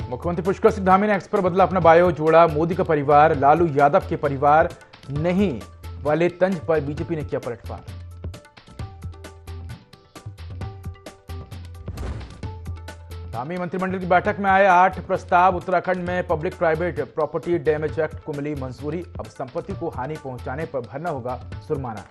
मुख्यमंत्री पुष्कर सिंह धामी ने एक्स पर बदला अपना बायो, जोड़ा मोदी का परिवार लालू यादव के परिवार नहीं वाले तंज पर बीजेपी ने किया पलटवार। धामी मंत्रिमंडल की बैठक में आए 8 प्रस्ताव। उत्तराखंड में public private property damage act को मिली मंजूरी। अब संपत्ति को हानि पहुंचाने पर भरना होगा जुर्माना।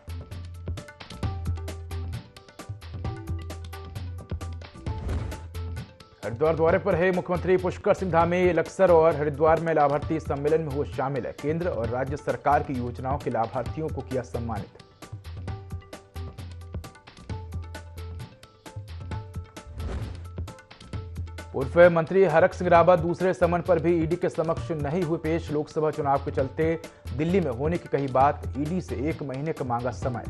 हरिद्वार दौरे पर है मुख्यमंत्री पुष्कर सिंह धामी। लक्सर और हरिद्वार में लाभार्थी सम्मेलन में हुए शामिल है। केंद्र और राज्य सरकार की योजनाओं के लाभार्थियों को किया सम्मानित। पूर्व मंत्री हरक सिंह रावत दूसरे समन पर भी ईडी के समक्ष नहीं हुए पेश। लोकसभा चुनाव के चलते दिल्ली में होने की कही बात, ईडी से 1 महीने का मांगा समय।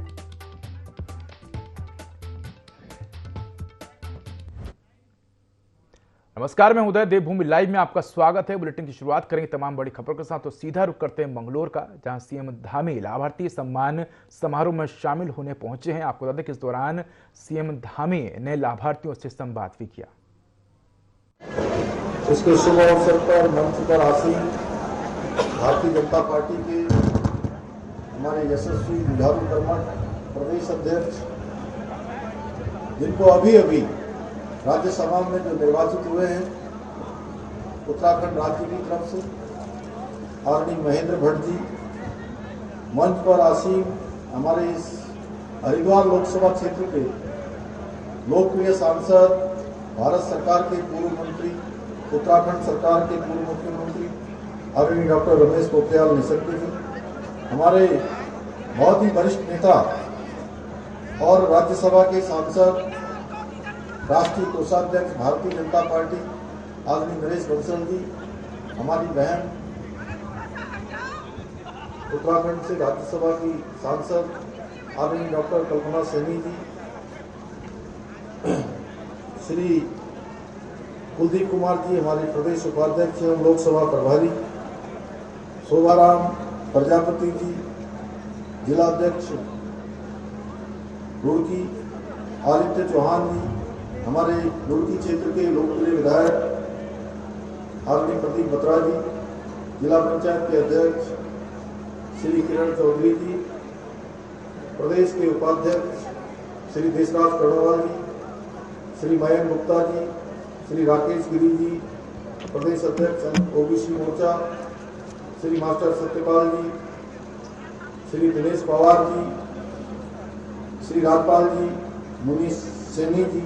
नमस्कार, मैं उदय। देवभूमि लाइव में आपका स्वागत है। बुलेटिन की शुरुआत करेंगे तमाम बड़ी खबरों के साथ। तो सीधा रुख करते हैं मंगलोर का, जहां सीएम धामी लाभार्थी सम्मान समारोह में शामिल होने पहुंचे हैं। आपको बता दें कि इस दौरान सीएम धामी ने लाभार्थियों से संवाद भी किया। इसके शुभ अवसर पर मंच पर आसीन भारतीय जनता पार्टी के हमारे यशस्वी दुधारू कर्मठ प्रदेश अध्यक्ष, जिनको अभी अभी राज्यसभा में जो निर्वाचित हुए हैं उत्तराखंड राज्य की तरफ से, आदरणीय महेंद्र भट्ट जी, मंच पर आसीन हमारे इस हरिद्वार लोकसभा क्षेत्र के लोकप्रिय सांसद, भारत सरकार के पूर्व मंत्री, उत्तराखंड सरकार के पूर्व मुख्यमंत्री आदरणीय डॉक्टर रमेश पोखरियाल निशंक जी, हमारे बहुत ही वरिष्ठ नेता और राज्यसभा के सांसद, राष्ट्रीय कोषाध्यक्ष भारतीय जनता पार्टी आदरणीय नरेश बंसल जी, हमारी बहन उत्तराखंड से राज्यसभा की सांसद आदरणीय डॉक्टर कल्पना सैनी जी, श्री कुलदीप कुमार जी हमारे प्रदेश उपाध्यक्ष एवं लोकसभा प्रभारी, शोभाराम प्रजापति जी जिलाध्यक्ष रुड़की, आदित्य चौहान जी हमारे रुड़की क्षेत्र के लोकप्रिय विधायक, आदरणीय प्रतीक बत्रा जी जिला पंचायत के अध्यक्ष, श्री किरण चौधरी जी प्रदेश के उपाध्यक्ष, श्री देशराज कर्णवाल जी, श्री मयंक गुप्ता जी, श्री राकेश गिरी जी प्रदेश अध्यक्ष ओबीसी मोर्चा, श्री मास्टर सत्यपाल जी, श्री दिनेश पवार जी, श्री राजपाल जी, मुनीश सैनी जी,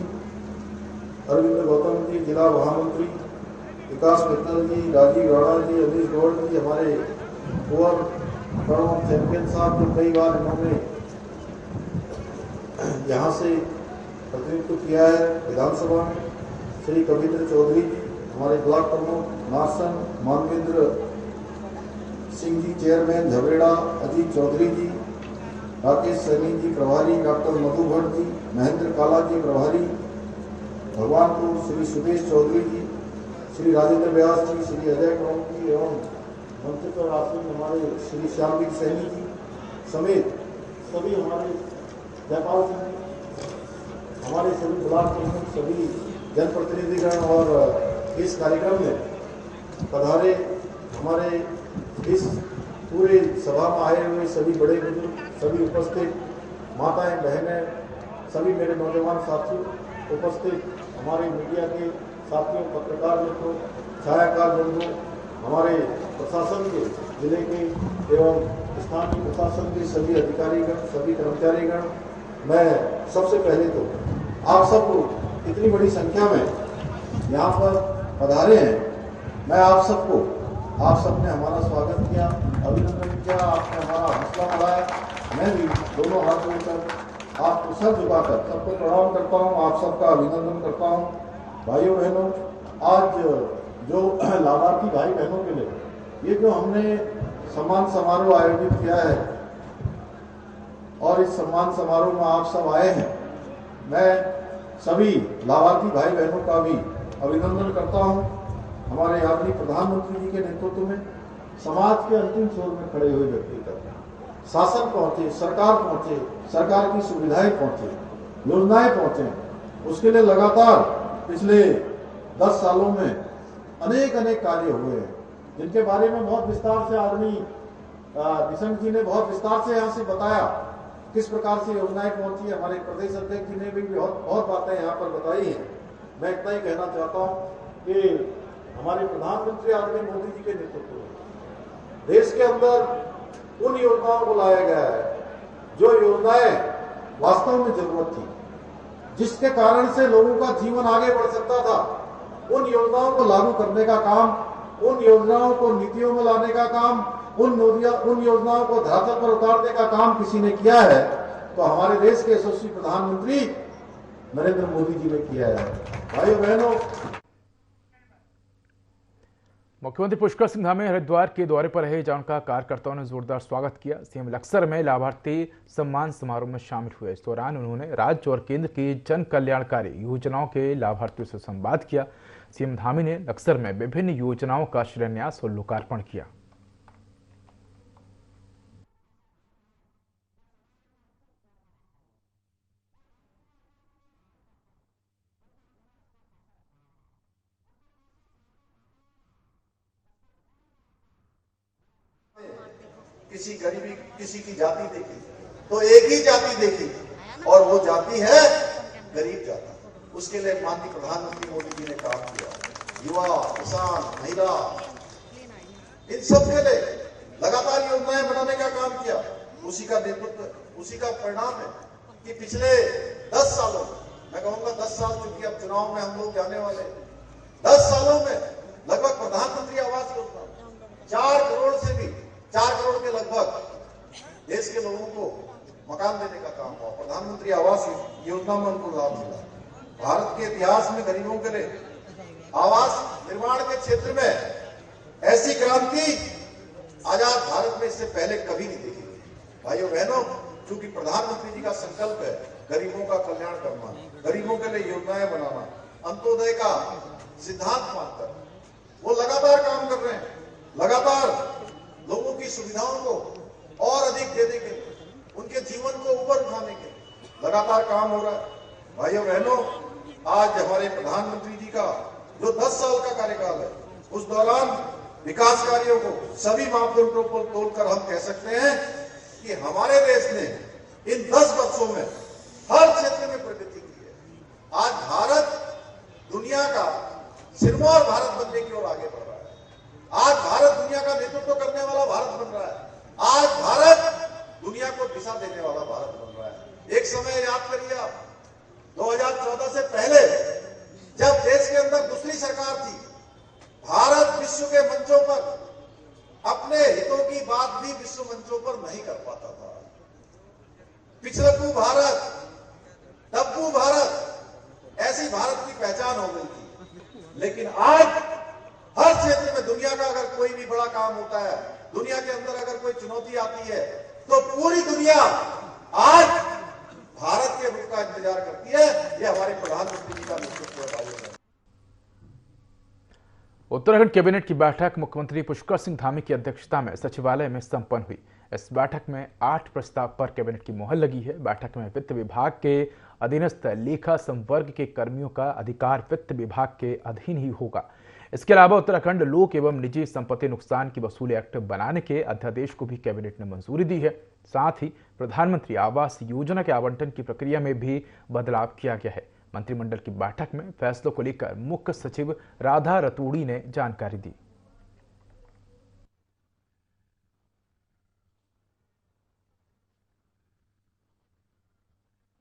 अरविंद गौतम जी जिला महामंत्री, विकास मित्तल जी, राजीव राणा जी, अनीश गौड़ जी, हमारे कुंवर प्रणव चैंपियन साहब, जो कई बार इन्होंने यहाँ से प्रतिनिधित्व किया है विधानसभा में, श्री कविंद्र चौधरी जी हमारे ब्लॉक प्रमुख नारसन, मानवेंद्र सिंह जी चेयरमैन झबरेड़ा, अजीत चौधरी जी, राकेश सैनी जी प्रभारी, डॉक्टर मधु भट्ट जी, महेंद्र काला जी प्रभारी भगवानपुर, श्री सुदेश चौधरी जी, श्री राजेंद्र व्यास जी, श्री अजय कौर जी एवं मंच पर आसीन हमारे श्री श्यामवीर सैनी जी समेत सभी हमारे जयपाल सिंह जी, हमारे सभी ब्लॉक प्रमुख, सभी जनप्रतिनिधिगण और इस कार्यक्रम में पधारे हमारे इस पूरे सभा में आए हुए सभी बड़े बुजुर्ग, सभी उपस्थित माताएं, बहनें, सभी मेरे नौजवान साथियों, उपस्थित हमारे मीडिया के साथियों, पत्रकार मित्रों, छायाकार बंधुओं, हमारे प्रशासन के जिले के एवं स्थानीय प्रशासन के सभी अधिकारीगण, सभी कर्मचारीगण, मैं सबसे पहले तो आप सबको इतनी बड़ी संख्या में यहाँ पर पधारे हैं, मैं आप सबने हमारा स्वागत किया, अभिनंदन किया, आपने हमारा हौसला बढ़ाया। मैं भी दोनों हाथ जोड़कर आपको सर झुकाकर सबको प्रणाम करता हूँ, आप सबका अभिनंदन करता हूँ। भाइयों बहनों, आज जो लाभार्थी भाई बहनों के लिए ये जो हमने सम्मान समारोह आयोजित किया है और इस सम्मान समारोह में आप सब आए हैं, मैं सभी लाभार्थी भाई बहनों का भी अभिनंदन करता हूं। हमारे आदरणीय प्रधानमंत्री जी के नेतृत्व में समाज के अंतिम छोर में खड़े हुए व्यक्ति तक शासन पहुंचे, सरकार पहुंचे, सरकार की सुविधाएं पहुंचे, योजनाएं पहुंचे, उसके लिए लगातार पिछले 10 सालों में अनेक अनेक कार्य हुए हैं, जिनके बारे में बहुत विस्तार से आदमी निशंक जी ने बहुत विस्तार से यहाँ से बताया किस प्रकार से योजनाएं पहुंची है। हमारे प्रदेश अध्यक्ष जी ने भी बहुत बातें यहाँ पर बताई हैं। मैं इतना ही कहना चाहता हूँ कि हमारे प्रधानमंत्री आदरणीय मोदी जी के नेतृत्व में देश के अंदर उन योजनाओं को लाया गया है जो योजनाएं वास्तव में जरूरत थी, जिसके कारण से लोगों का जीवन आगे बढ़ सकता था। उन योजनाओं को लागू करने का काम, उन योजनाओं को नीतियों में लाने का काम, उन योजनाओं को धरातल पर उतारने का काम किसी ने किया है तो हमारे देश के यशस्वी प्रधानमंत्री नरेंद्र मोदी जी ने किया है। भाइयों बहनों, मुख्यमंत्री पुष्कर सिंह धामी हरिद्वार के दौरे पर रहे, जहां उनका कार्यकर्ताओं ने जोरदार स्वागत किया। सीएम लक्सर में लाभार्थी सम्मान समारोह में शामिल हुए। इस दौरान उन्होंने राज्य और केंद्र की जन कल्याणकारी योजनाओं के लाभार्थियों से संवाद किया। सीएम धामी ने लक्सर में विभिन्न योजनाओं का शिलान्यास और लोकार्पण किया। किसी गरीबी, किसी की जाति देखी तो एक ही जाति देखी और वो जाति है गरीब जाति। उसके लिए माननीय प्रधानमंत्री मोदी जी ने काम किया। युवा, किसान, महिला, इन सब के लिए लगातार योजनाएं बनाने का काम किया। उसी का नेतृत्व, उसी का परिणाम है कि पिछले 10 सालों में, मैं कहूंगा 10 साल, चूंकि अब चुनाव में हम लोग जाने वाले, 10 सालों में लगभग प्रधानमंत्री आवास योजना 4 करोड़ से भी 4 करोड़ के लगभग देश के लोगों को मकान देने का काम हुआ। प्रधानमंत्री आवास योजना में उनको लाभ मिला। भारत के इतिहास में गरीबों के लिए आवास निर्माण के क्षेत्र में ऐसी क्रांति आजाद भारत में इससे पहले कभी नहीं देखी गई। भाइयों बहनों, चूंकि प्रधानमंत्री जी का संकल्प है गरीबों का कल्याण करना, गरीबों के लिए योजनाएं बनाना, अंत्योदय का सिद्धांत मानकर वो लगातार काम कर रहे हैं। लगातार लोगों की सुविधाओं को और अधिक देने के लिए, उनके जीवन को ऊपर उठाने के लिए लगातार काम हो रहा है। भाइयों बहनों, आज हमारे प्रधानमंत्री जी का जो 10 साल का कार्यकाल है, उस दौरान विकास कार्यों को सभी मापदंडों पर तोड़कर हम कह सकते हैं कि हमारे देश ने इन 10 वर्षों में हर क्षेत्र में प्रगति की है। आज भारत दुनिया का सिरमौर भारत बनने की ओर आगे बढ़ रहा है। आज भारत दुनिया का नेतृत्व करने वाला भारत बन रहा है। आज भारत दुनिया को दिशा देने वाला भारत बन रहा है। एक समय याद करिए आप, 2014 से पहले जब देश के अंदर दूसरी सरकार थी, भारत विश्व के मंचों पर अपने हितों की बात भी विश्व मंचों पर नहीं कर पाता था। पिछड़कू भारत, दब्बू भारत, ऐसी भारत की पहचान हो गई थी। लेकिन आज हर क्षेत्र में दुनिया का अगर कोई भी बड़ा काम होता है, दुनिया के अंदर अगर कोई चुनौती आती है, तो पूरी दुनिया आज भारत के रुख का इंतजार करती है। यह हमारे प्रधानमंत्री जी का नेतृत्व है। उत्तराखंड कैबिनेट की बैठक मुख्यमंत्री पुष्कर सिंह धामी की अध्यक्षता में सचिवालय में संपन्न हुई। इस बैठक में 8 प्रस्ताव पर कैबिनेट की मुहर लगी है। बैठक में वित्त विभाग के अधीनस्थ लेखा संवर्ग के कर्मियों का अधिकार वित्त विभाग के अधीन ही होगा। इसके अलावा उत्तराखंड लोक एवं निजी संपत्ति नुकसान की वसूली एक्ट बनाने के अध्यादेश को भी कैबिनेट ने मंजूरी दी है। साथ ही प्रधानमंत्री आवास योजना के आवंटन की प्रक्रिया में भी बदलाव किया गया है। मंत्रिमंडल की बैठक में फैसलों को लेकर मुख्य सचिव राधा रतूड़ी ने जानकारी दी।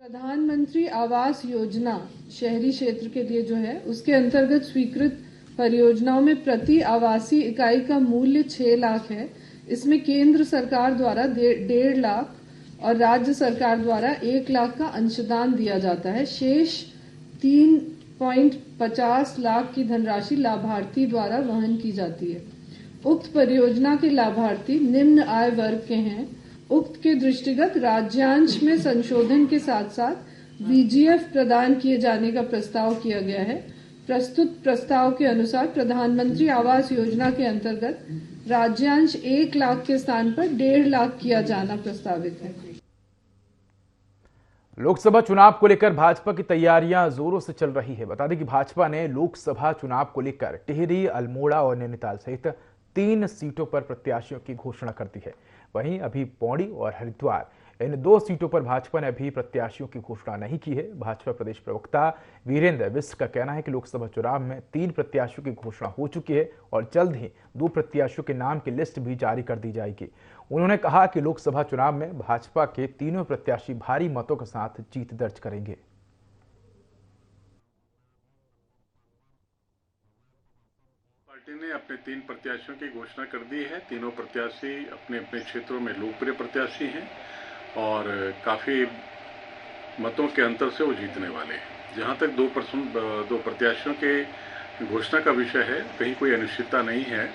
प्रधानमंत्री आवास योजना शहरी क्षेत्र के लिए जो है, उसके अंतर्गत स्वीकृत परियोजनाओं में प्रति आवासीय इकाई का मूल्य 6 लाख है। इसमें केंद्र सरकार द्वारा 1.5 लाख और राज्य सरकार द्वारा 1 लाख का अंशदान दिया जाता है। शेष 3.50 लाख की धनराशि लाभार्थी द्वारा वहन की जाती है। उक्त परियोजना के लाभार्थी निम्न आय वर्ग के हैं। उक्त के दृष्टिगत राज्यांश में संशोधन के साथ साथ VGF प्रदान किए जाने का प्रस्ताव किया गया है। प्रस्तुत प्रस्ताव के अनुसार प्रधानमंत्री आवास योजना के अंतर्गत राज्यांश 1 लाख के स्थान पर 1.5 लाख किया जाना प्रस्तावित है। लोकसभा चुनाव को लेकर भाजपा की तैयारियां जोरों से चल रही है। बता दें कि भाजपा ने लोकसभा चुनाव को लेकर टिहरी, अल्मोड़ा और नैनीताल सहित 3 सीटों पर प्रत्याशियों की घोषणा कर दी है। वहीं अभी पौड़ी और हरिद्वार, इन 2 सीटों पर भाजपा ने अभी प्रत्याशियों की घोषणा नहीं की है। भाजपा प्रदेश प्रवक्ता वीरेंद्र बिष्ट का कहना है कि लोकसभा चुनाव में 3 प्रत्याशियों की घोषणा हो चुकी है और जल्द ही 2 प्रत्याशियों के नाम की लिस्ट भी जारी कर दी जाएगी। उन्होंने कहा कि लोकसभा चुनाव में भाजपा के तीनों प्रत्याशी भारी मतों के साथ जीत दर्ज करेंगे। पार्टी ने अपने 3 प्रत्याशियों की घोषणा कर दी है। तीनों प्रत्याशी अपने अपने क्षेत्रों में लोकप्रिय प्रत्याशी हैं और काफ़ी मतों के अंतर से वो जीतने वाले हैं। जहां तक 2 प्रत्याशियों के घोषणा का विषय है, कहीं कोई अनिश्चितता नहीं है।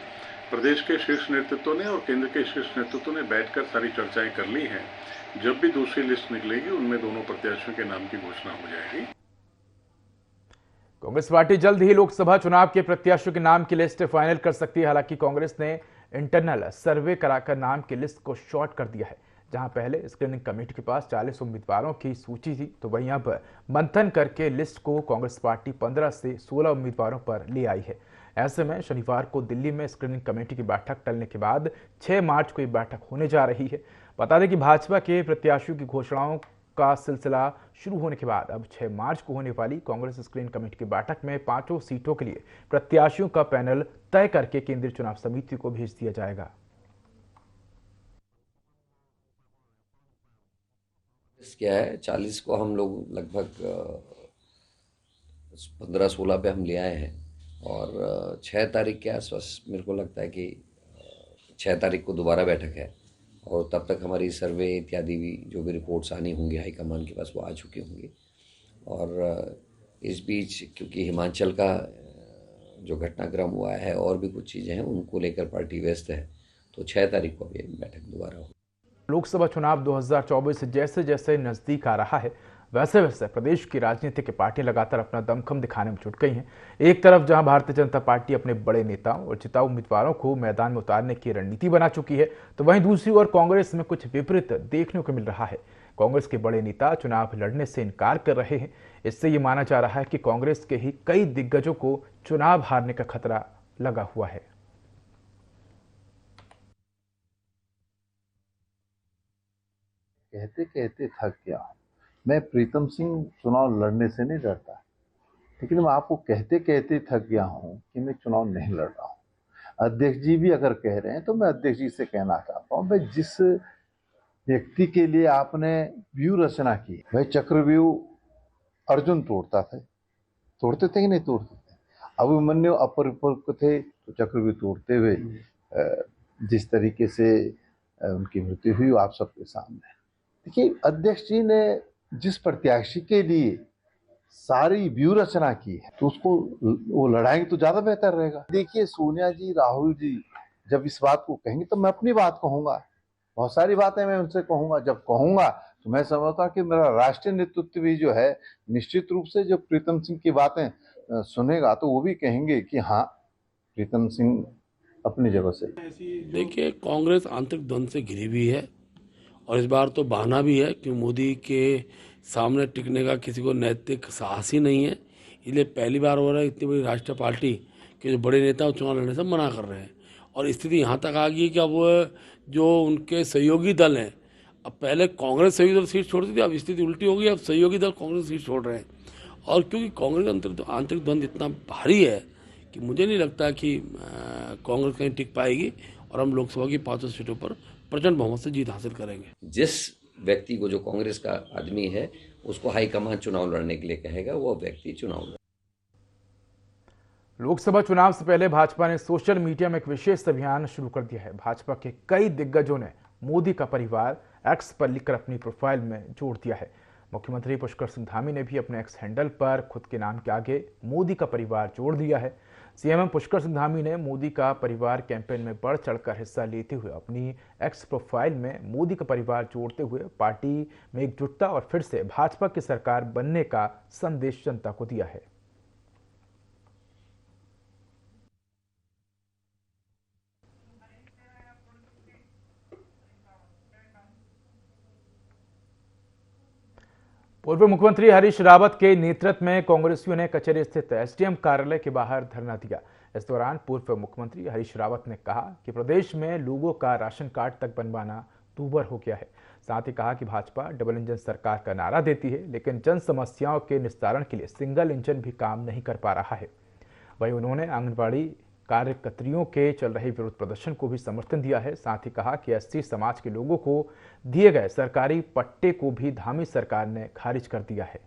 प्रदेश के शीर्ष नेतृत्व ने और केंद्र के शीर्ष नेतृत्व ने बैठकर सारी चर्चाएं कर ली हैं। जब भी दूसरी लिस्ट निकलेगी, उनमें दोनों प्रत्याशियों के नाम की घोषणा हो जाएगी। कांग्रेस पार्टी जल्द ही लोकसभा चुनाव के प्रत्याशियों के नाम की लिस्ट फाइनल कर सकती है। हालांकि कांग्रेस ने इंटरनल सर्वे कराकर नाम की लिस्ट को शॉर्ट कर दिया है। जहां पहले स्क्रीनिंग कमेटी के पास 40 उम्मीदवारों की सूची थी, तो वहीं अब मंथन करके लिस्ट को कांग्रेस पार्टी 15 से 16 उम्मीदवारों पर ले आई है। ऐसे में शनिवार को दिल्ली में स्क्रीनिंग कमेटी की बैठक टलने के बाद 6 मार्च को ये बैठक होने जा रही है। बता दें कि भाजपा के प्रत्याशियों की घोषणाओं का सिलसिला शुरू होने के बाद अब 6 मार्च को होने वाली कांग्रेस स्क्रीनिंग कमेटी की बैठक में 5 सीटों के लिए प्रत्याशियों का पैनल तय करके केंद्रीय चुनाव समिति को भेज दिया जाएगा। क्या है, 40 को हम लोग लगभग 15-16 पे हम ले आए हैं और 6 तारीख के आसपास मेरे को लगता है कि 6 तारीख को दोबारा बैठक है और तब तक हमारी सर्वे इत्यादि भी जो भी रिपोर्ट्स आनी होंगी हाईकमान के पास वो आ चुकी होंगी। और इस बीच क्योंकि हिमाचल का जो घटनाक्रम हुआ है और भी कुछ चीज़ें हैं उनको लेकर पार्टी व्यस्त है, तो 6 तारीख को भी बैठक दोबारा होगी। लोकसभा चुनाव 2024 जैसे जैसे नजदीक आ रहा है, वैसे वैसे प्रदेश की राजनीतिक पार्टियां लगातार अपना दमखम दिखाने में जुट गई हैं। एक तरफ जहां भारतीय जनता पार्टी अपने बड़े नेताओं और जिताऊ उम्मीदवारों को मैदान में उतारने की रणनीति बना चुकी है, तो वहीं दूसरी ओर कांग्रेस में कुछ विपरीत देखने को मिल रहा है। कांग्रेस के बड़े नेता चुनाव लड़ने से इनकार कर रहे हैं। इससे ये माना जा रहा है कि कांग्रेस के ही कई दिग्गजों को चुनाव हारने का खतरा लगा हुआ है। कहते कहते थक गया हूं। मैं प्रीतम सिंह चुनाव लड़ने से नहीं डरता, लेकिन मैं आपको कहते कहते थक गया हूं कि मैं चुनाव नहीं लड़ रहा हूं। अध्यक्ष जी भी अगर कह रहे हैं तो मैं अध्यक्ष जी से कहना चाहता हूं, भाई जिस व्यक्ति के लिए आपने व्यू रचना की, भाई चक्रव्यूह अर्जुन तोड़ते थे कि नहीं तोड़ते थे? अभिमन्यु अपरिपक्व थे तो चक्रव्यूह तोड़ते हुए जिस तरीके से उनकी मृत्यु हुई आप सबके सामने। देखिए, अध्यक्ष जी ने जिस प्रत्याशी के लिए सारी व्यू रचना की है तो उसको वो लड़ाएंगे तो ज्यादा बेहतर रहेगा। देखिए, सोनिया जी, राहुल जी जब इस बात को कहेंगे तो मैं अपनी बात कहूंगा, बहुत सारी बातें मैं उनसे कहूंगा। जब कहूंगा तो मैं समझता हूं कि मेरा राष्ट्रीय नेतृत्व भी जो है निश्चित रूप से जो प्रीतम सिंह की बातें सुनेगा तो वो भी कहेंगे कि हाँ, प्रीतम सिंह अपनी जगह से। देखिए, कांग्रेस आंतरिक द्वंद्व से घिरी हुई है और इस बार तो बहाना भी है कि मोदी के सामने टिकने का किसी को नैतिक साहस ही नहीं है। इसलिए पहली बार हो रहा है इतनी बड़ी राष्ट्रीय पार्टी के जो बड़े नेता चुनाव लड़ने से मना कर रहे हैं और स्थिति यहाँ तक आ गई कि अब जो उनके सहयोगी दल हैं, अब पहले कांग्रेस सहयोगी दल सीट छोड़ती थी, अब स्थिति उल्टी हो गई, अब सहयोगी दल कांग्रेस सीट छोड़ रहे हैं। और क्योंकि कांग्रेस आंतरिक द्वंद्व इतना भारी है कि मुझे नहीं लगता कि कांग्रेस कहीं टिक पाएगी और हम लोकसभा की 5 सीटों पर प्रचंड बहुमत से जीत हासिल करेंगे। जिस व्यक्ति को, जो कांग्रेस का आदमी है, उसको हाईकमान चुनाव लड़ने के लिए कहेगा, वो व्यक्ति चुनाव लड़े। लोकसभा चुनाव से पहले भाजपा ने सोशल मीडिया में एक विशेष अभियान शुरू कर दिया है। भाजपा के कई दिग्गजों ने मोदी का परिवार एक्स पर लिखकर अपनी प्रोफाइल में जोड़ दिया है। मुख्यमंत्री पुष्कर सिंह धामी ने भी अपने एक्स हैंडल पर खुद के नाम के आगे मोदी का परिवार जोड़ दिया है। सीएम पुष्कर सिंह धामी ने मोदी का परिवार कैंपेन में बढ़ चढ़कर हिस्सा लेते हुए अपनी एक्स प्रोफाइल में मोदी का परिवार जोड़ते हुए पार्टी में एकजुटता और फिर से भाजपा की सरकार बनने का संदेश जनता को दिया है। पूर्व मुख्यमंत्री हरीश रावत के नेतृत्व में कांग्रेसियों ने कचहरी स्थित एसडीएम कार्यालय के बाहर धरना दिया। इस दौरान पूर्व मुख्यमंत्री हरीश रावत ने कहा कि प्रदेश में लोगों का राशन कार्ड तक बनवाना दूभर हो गया है। साथ ही कहा कि भाजपा डबल इंजन सरकार का नारा देती है, लेकिन जन समस्याओं के निस्तारण के लिए सिंगल इंजन भी काम नहीं कर पा रहा है। वहीं उन्होंने आंगनबाड़ी कार्यकर्त्रियों के चल रहे विरोध प्रदर्शन को भी समर्थन दिया है। साथ ही कहा कि एससी समाज के लोगों को दिए गए सरकारी पट्टे को भी धामी सरकार ने खारिज कर दिया है।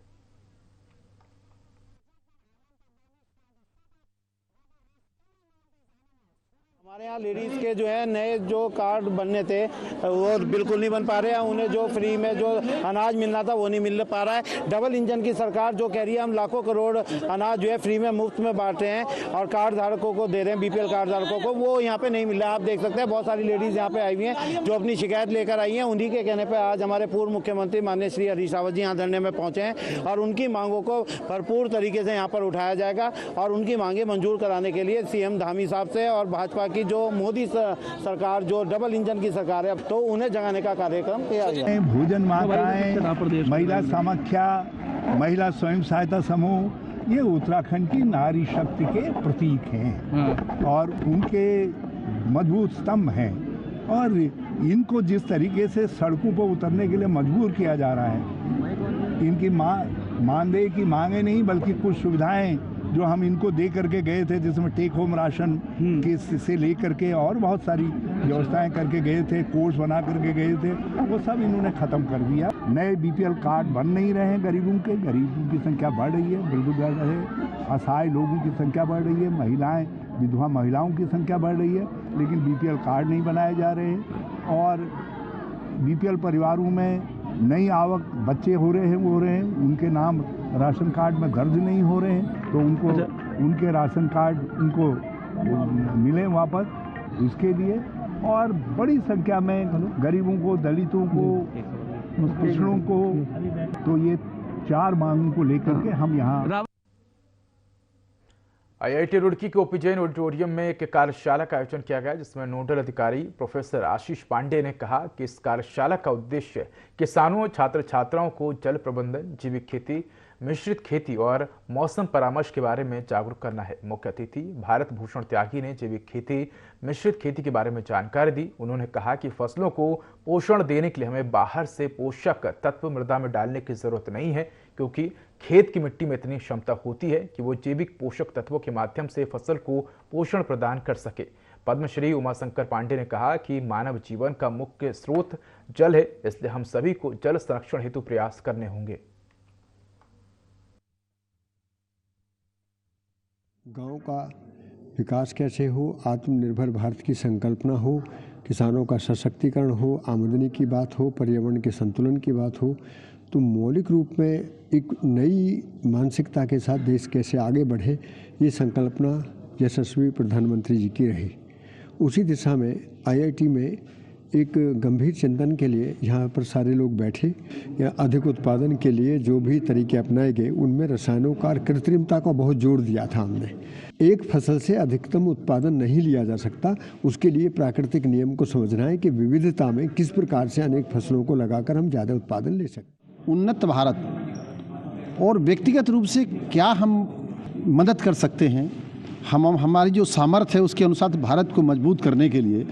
हमारे यहाँ लेडीज़ के जो है नए जो कार्ड बनने थे वो बिल्कुल नहीं बन पा रहे हैं। उन्हें जो फ्री में जो अनाज मिलना था वो नहीं मिल पा रहा है। डबल इंजन की सरकार जो कह रही है हम लाखों करोड़ अनाज जो है फ्री में मुफ्त में बांट रहे हैं और कार्ड धारकों को दे रहे हैं, बीपीएल कार्ड धारकों को, वो यहाँ पे नहीं मिल रहा है। आप देख सकते हैं बहुत सारी लेडीज़ यहाँ पे आई हुई हैं जो अपनी शिकायत लेकर आई हैं। उन्हीं के कहने पर आज हमारे पूर्व मुख्यमंत्री माननीय श्री हरीश रावत जी यहाँ धरने में पहुँचे हैं और उनकी मांगों को भरपूर तरीके से यहाँ पर उठाया जाएगा और उनकी मांगे मंजूर कराने के लिए सीएम धामी साहब से और भाजपा की जो मोदी सरकार जो डबल इंजन की सरकार है तो उन्हें जगाने का कार्यक्रम किया गया। भोजन माताएं, महिला समाख्या, महिला स्वयं सहायता समूह, ये उत्तराखंड की नारी शक्ति के प्रतीक हैं और उनके मजबूत स्तंभ हैं और इनको जिस तरीके से सड़कों पर उतरने के लिए मजबूर किया जा रहा है, इनकी मानदेय की मांगे नहीं बल्कि कुछ सुविधाएं जो हम इनको दे करके गए थे, जिसमें टेक होम राशन के से लेकर के और बहुत सारी व्यवस्थाएं करके गए थे, कोर्स बना करके गए थे, वो सब इन्होंने ख़त्म कर दिया। नए बीपीएल कार्ड बन नहीं रहे हैं गरीबों की संख्या बढ़ रही है, बिल्कुल बढ़ रही है। असहाय लोगों की संख्या बढ़ रही है, महिलाएं, विधवा महिलाओं की संख्या बढ़ रही है, लेकिन बीपीएल कार्ड नहीं बनाए जा रहे हैं और बीपीएल परिवारों में नई आवक बच्चे हो रहे हैं, उनके नाम राशन कार्ड में दर्ज नहीं हो रहे हैं, तो उनको उनके राशन कार्ड उनको मिले वापस इसके लिए। और बड़ी संख्या में गरीबों को, दलितों को, पिछड़ों को, तो ये 4 मांगों को लेकर के हम यहाँ आईआईटी रुड़की के ओपी जैन ऑडिटोरियम में एक कार्यशाला का आयोजन किया गया, जिसमें नोडल अधिकारी प्रोफेसर आशीष पांडे ने कहा कि इस कार्यशाला का उद्देश्य किसानों, छात्र छात्राओं को जल प्रबंधन, जैविक खेती, मिश्रित खेती और मौसम परामर्श के बारे में जागरूक करना है। मुख्य अतिथि भारत भूषण त्यागी ने जैविक खेती, मिश्रित खेती के बारे में जानकारी दी। उन्होंने कहा कि फसलों को पोषण देने के लिए हमें बाहर से पोषक तत्व मृदा में डालने की जरूरत नहीं है, क्योंकि खेत की मिट्टी में इतनी क्षमता होती है कि वो जैविक पोषक तत्वों के माध्यम से फसल को पोषण प्रदान कर सके। पद्मश्री उमाशंकर पांडे ने कहा कि मानव जीवन का मुख्य स्रोत जल है, इसलिए हम सभी को जल संरक्षण हेतु प्रयास करने होंगे। गांव का विकास कैसे हो, आत्मनिर्भर भारत की संकल्पना हो, किसानों का सशक्तिकरण हो, आमदनी की बात हो, पर्यावरण के संतुलन की बात हो, तो मौलिक रूप में एक नई मानसिकता के साथ देश कैसे आगे बढ़े, ये संकल्पना यशस्वी प्रधानमंत्री जी की रही। उसी दिशा में आईआईटी में एक गंभीर चिंतन के लिए यहाँ पर सारे लोग बैठे या अधिक उत्पादन के लिए जो भी तरीके अपनाए गए उनमें रसायनों का और कृत्रिमता को बहुत जोर दिया था हमने। एक फसल से अधिकतम उत्पादन नहीं लिया जा सकता, उसके लिए प्राकृतिक नियम को समझना है कि विविधता में किस प्रकार से अनेक फसलों को लगाकर हम ज़्यादा उत्पादन ले सकते। उन्नत भारत और व्यक्तिगत रूप से क्या हम मदद कर सकते हैं, हमारी जो सामर्थ्य है उसके अनुसार भारत को मजबूत करने के लिए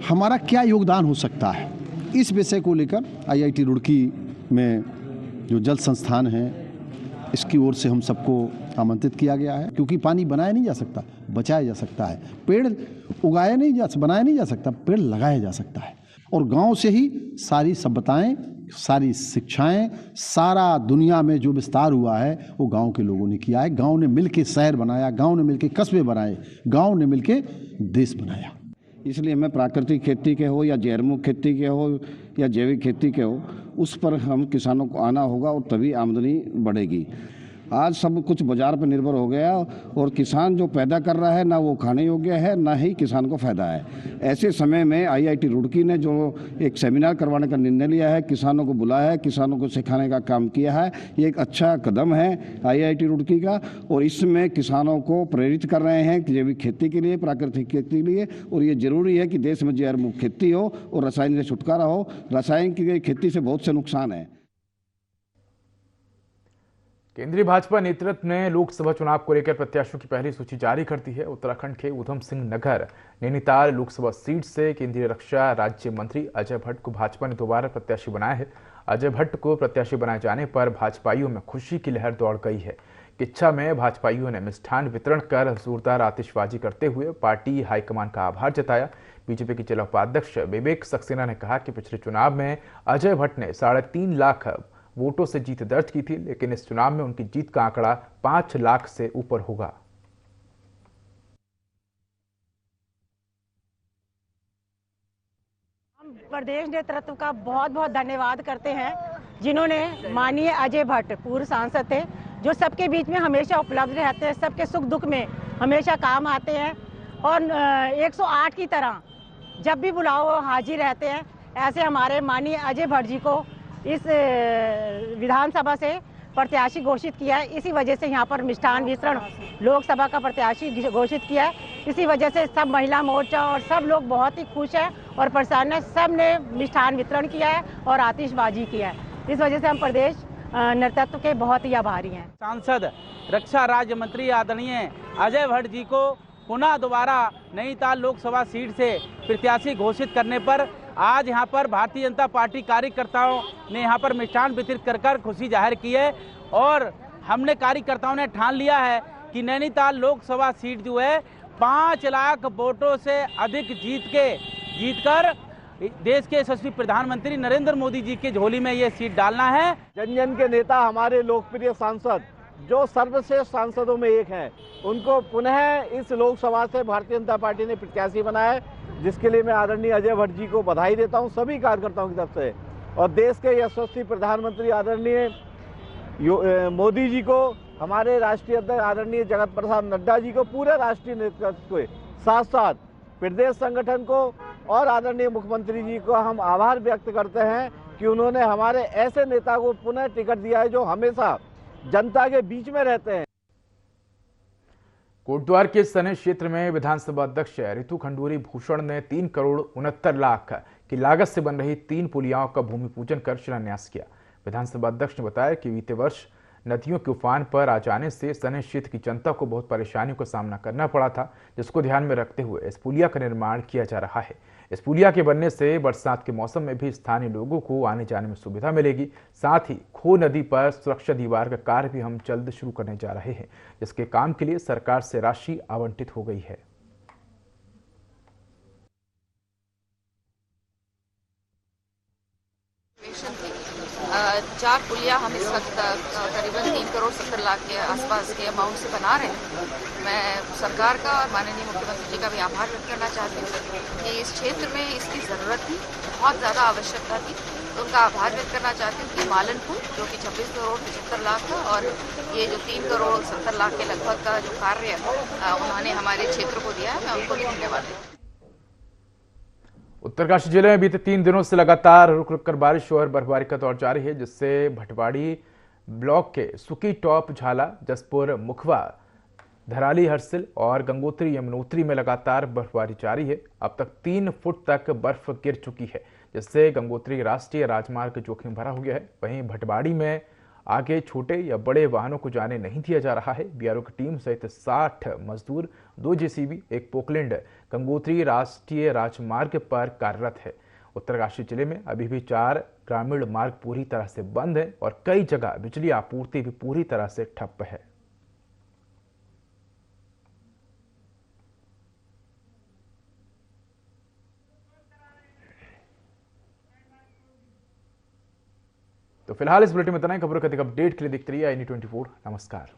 हमारा क्या योगदान हो सकता है, इस विषय को लेकर आईआईटी रुड़की में जो जल संस्थान है इसकी ओर से हम सबको आमंत्रित किया गया है। क्योंकि पानी बनाया नहीं जा सकता, बचाया जा सकता है। पेड़ बनाया नहीं जा सकता, पेड़ लगाया जा सकता है। और गांव से ही सारी सभ्यताएं, सारी शिक्षाएं, सारा दुनिया में जो विस्तार हुआ है वो गांव के लोगों ने किया है। गांव ने मिलके शहर बनाया, गांव ने मिलके कस्बे बनाए, गांव ने मिलके देश बनाया। इसलिए हमें प्राकृतिक खेती के हो या जैवमुक्त खेती के हो या जैविक खेती के हो, उस पर हम किसानों को आना होगा और तभी आमदनी बढ़ेगी। आज सब कुछ बाजार पर निर्भर हो गया और किसान जो पैदा कर रहा है ना वो खाने योग्य है, ना ही किसान को फायदा है। ऐसे समय में आईआईटी रुड़की ने जो एक सेमिनार करवाने का निर्णय लिया है, किसानों को बुलाया है, किसानों को सिखाने का काम किया है, ये एक अच्छा कदम है आईआईटी रुड़की का। और इसमें किसानों को प्रेरित कर रहे हैं जैविक खेती के लिए, प्राकृतिक खेती के लिए। और ये जरूरी है कि देश में जैव मुक्त खेती हो और रसायन से छुटकारा हो। रसायन की खेती से बहुत से नुकसान है। केंद्रीय भाजपा नेतृत्व ने लोकसभा चुनाव को लेकर प्रत्याशियों की पहली सूची जारी कर दी है। उत्तराखंड के ऊधम सिंह नगर नैनीताल लोकसभा सीट से केंद्रीय रक्षा राज्य मंत्री अजय भट्ट को भाजपा ने दोबारा प्रत्याशी बनाया है। अजय भट्ट को प्रत्याशी बनाए जाने पर भाजपाइयों में खुशी की लहर दौड़ गई है। किच्छा में भाजपाइयों ने मिष्ठान वितरण कर जोरदार आतिशबाजी करते हुए पार्टी हाईकमान का आभार जताया। बीजेपी के जिला उपाध्यक्ष विवेक सक्सेना ने कहा कि पिछले चुनाव में अजय भट्ट ने 3.5 लाख वोटों से जीत दर्ज की थी, लेकिन इस चुनाव में उनकी जीत का आंकड़ा 5 लाख से ऊपर होगा। हम प्रदेश नेतृत्व का बहुत बहुत धन्यवाद करते हैं, जिन्होंने माननीय अजय भट्ट पूर्व सांसद थे, जो सबके बीच में हमेशा उपलब्ध रहते हैं, सबके सुख दुख में हमेशा काम आते हैं और 108 की तरह जब भी बुलाओ हाजिर रहते हैं। ऐसे हमारे माननीय अजय भट्ट जी को इस विधानसभा से प्रत्याशी घोषित किया है। इसी वजह से यहाँ पर मिष्ठान वितरण लोकसभा का प्रत्याशी घोषित किया है। इसी वजह से सब महिला मोर्चा और सब लोग बहुत ही खुश हैं और प्रसन्न हैं। सब ने मिष्ठान वितरण किया है और आतिशबाजी किया है। इस वजह से हम प्रदेश नेतृत्व के बहुत ही आभारी हैं। सांसद रक्षा राज्य मंत्री आदरणीय अजय भट्ट जी को पुनः दोबारा नैनीताल लोकसभा सीट से प्रत्याशी घोषित करने पर आज यहाँ पर भारतीय जनता पार्टी कार्यकर्ताओं ने यहाँ पर मिष्ठान वितरित कर खुशी जाहिर की है और हमने कार्यकर्ताओं ने ठान लिया है कि नैनीताल लोकसभा सीट जो है 5 लाख वोटों से अधिक जीतकर देश के यशस्वी प्रधानमंत्री नरेंद्र मोदी जी की झोली में ये सीट डालना है। जन जन के नेता हमारे लोकप्रिय सांसद जो सर्वश्रेष्ठ सांसदों में एक हैं, उनको पुनः इस लोकसभा से भारतीय जनता पार्टी ने प्रत्याशी बनाया है, जिसके लिए मैं आदरणीय अजय भट्ट जी को बधाई देता हूं सभी कार्यकर्ताओं की तरफ से। और देश के यशस्वी प्रधानमंत्री आदरणीय मोदी जी को, हमारे राष्ट्रीय अध्यक्ष आदरणीय जगत प्रसाद नड्डा जी को, पूरे राष्ट्रीय नेतृत्व के साथ साथ प्रदेश संगठन को और आदरणीय मुख्यमंत्री जी को हम आभार व्यक्त करते हैं कि उन्होंने हमारे ऐसे नेता को पुनः टिकट दिया है जो हमेशा जनता के बीच में रहते हैं। कोटद्वार के सने क्षेत्र में विधानसभा अध्यक्ष रितु खंडूरी भूषण ने 3 करोड़ 69 लाख की लागत से बन रही 3 पुलियाओं का भूमि पूजन कर शिलान्यास किया। विधानसभा अध्यक्ष ने बताया कि बीते वर्ष नदियों के उफान पर आ जाने से सने क्षेत्र की जनता को बहुत परेशानियों का सामना करना पड़ा था, जिसको ध्यान में रखते हुए इस पुलिया का निर्माण किया जा रहा है। इस पुलिया के बनने से बरसात के मौसम में भी स्थानीय लोगों को आने जाने में सुविधा मिलेगी। साथ ही खो नदी पर सुरक्षा दीवार का कार्य भी हम जल्द शुरू करने जा रहे हैं, जिसके काम के लिए सरकार से राशि आवंटित हो गई है। चार पुलिया हम इस वक्त करीबन 3 करोड़ 70 लाख के आसपास के अमाउंट से बना रहे हैं। मैं सरकार का और माननीय मुख्यमंत्री जी का भी आभार व्यक्त करना चाहती हूँ कि इस क्षेत्र में इसकी ज़रूरत थी, बहुत ज़्यादा आवश्यकता थी, तो उनका आभार व्यक्त करना चाहती हूँ कि मालनपुर जो कि 26 करोड़ 75 लाख का और ये जो 3 करोड़ 70 लाख के लगभग का जो कार्य उन्होंने हमारे क्षेत्र को दिया है, मैं उनको भी धन्यवाद देती हूँ। उत्तरकाशी जिले में बीते 3 दिनों से लगातार रुक रुक कर बारिश और बर्फबारी का दौर जारी है, जिससे भटवाड़ी ब्लॉक के सुकी टॉप, झाला, जसपुर, मुखवा, धराली, हरसिल और गंगोत्री यमुनोत्री में लगातार बर्फबारी जारी है। अब तक 3 फुट तक बर्फ गिर चुकी है, जिससे गंगोत्री राष्ट्रीय राजमार्ग जोखिम भरा हो गया है। वहीं भटवाड़ी में आगे छोटे या बड़े वाहनों को जाने नहीं दिया जा रहा है। बीआरओ की टीम सहित 60 मजदूर, 2 जेसीबी, 1 पोकलैंड गंगोत्री राष्ट्रीय राजमार्ग पर कार्यरत है। उत्तरकाशी जिले में अभी भी 4 ग्रामीण मार्ग पूरी तरह से बंद है और कई जगह बिजली आपूर्ति भी पूरी तरह से ठप है। तो फिलहाल इस बुलेटिन में इतना ही। खबरों के अधिक अपडेट के लिए देखते रहिए INE 24। नमस्कार।